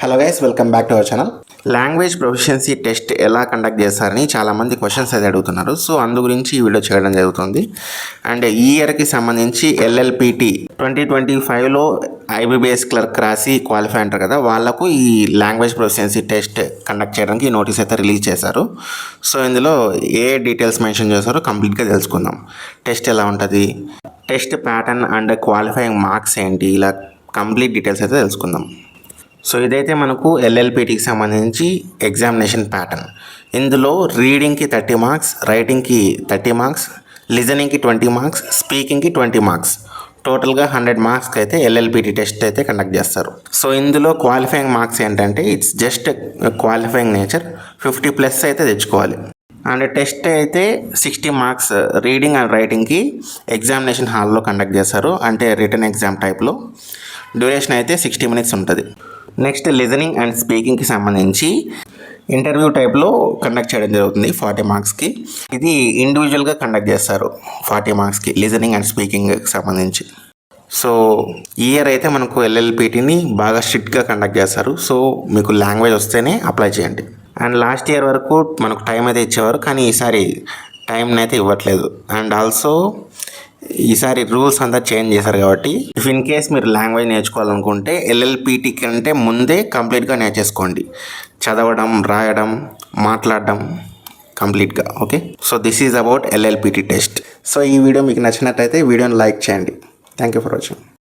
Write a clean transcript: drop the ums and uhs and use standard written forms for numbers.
Hello guys, welcome back to our channel. Language proficiency test ఎలా conduct చేస్తారని చాలామంది questions అయితే అడుగుతున్నారు. సో అందు గురించి ఈ వీడియో చేయడం జరుగుతుంది. అండ్ ఈ ఇయర్కి సంబంధించి LLPT 2025లో IBPS క్లర్క్ రాసి క్వాలిఫై అంటారు కదా, వాళ్ళకు ఈ లాంగ్వేజ్ ప్రొఫిషియన్సీ టెస్ట్ కండక్ట్ చేయడానికి నోటీస్ అయితే రిలీజ్ చేశారు. సో ఇందులో ఏ డీటెయిల్స్ మెన్షన్ చేశారో కంప్లీట్గా తెలుసుకుందాం. టెస్ట్ ఎలా ఉంటుంది, test pattern and qualifying marks ఏంటి, ఇలా కంప్లీట్ డీటెయిల్స్ అయితే తెలుసుకుందాం. సో ఇదైతే మనకు LLPTకి సంబంధించి ఎగ్జామినేషన్ ప్యాటర్న్. ఇందులో రీడింగ్కి 30 మార్క్స్, రైటింగ్కి 30 మార్క్స్, లిజనింగ్కి 20 మార్క్స్, స్పీకింగ్కి 20 మార్క్స్, టోటల్గా 100 మార్క్స్కి అయితే LLPT టెస్ట్ అయితే కండక్ట్ చేస్తారు. సో ఇందులో క్వాలిఫైయింగ్ మార్క్స్ ఏంటంటే ఇట్స్ జస్ట్ క్వాలిఫైయింగ్ నేచర్, 50+ అయితే తెచ్చుకోవాలి. అండ్ టెస్ట్ అయితే 60 మార్క్స్ రీడింగ్ అండ్ రైటింగ్కి ఎగ్జామినేషన్ హాల్లో కండక్ట్ చేస్తారు, అంటే రిటర్న్ ఎగ్జామ్ టైప్లో. డ్యూరేషన్ అయితే 60 minutes ఉంటుంది. నెక్స్ట్ లిజనింగ్ అండ్ స్పీకింగ్కి సంబంధించి ఇంటర్వ్యూ టైప్లో కండక్ట్ చేయడం జరుగుతుంది 40 మార్క్స్కి. ఇది ఇండివిజువల్గా కండక్ట్ చేస్తారు 40 మార్క్స్కి లిజనింగ్ అండ్ స్పీకింగ్కి సంబంధించి. సో ఈ ఇయర్ అయితే మనకు LLPTని బాగా స్ట్రిక్ట్గా కండక్ట్ చేస్తారు. సో మీకు లాంగ్వేజ్ వస్తేనే అప్లై చేయండి. అండ్ లాస్ట్ ఇయర్ వరకు మనకు టైం అయితే ఇచ్చేవారు, కానీ ఈసారి టైంని అయితే ఇవ్వట్లేదు. అండ్ ఆల్సో ఈసారి రూల్స్ అంతా చేంజ్ చేశారు కాబట్టి ఇఫ్ ఇన్ కేస్ మీరు లాంగ్వేజ్ నేర్చుకోవాలనుకుంటే LLPT కంటే ముందే కంప్లీట్గా నేర్చేసుకోండి, చదవడం, రాయడం, మాట్లాడడం కంప్లీట్గా. Okay, so this is about LLPT test. So ఈ వీడియో మీకు నచ్చినట్లయితే వీడియోని లైక్ చేయండి. Thank you for watching.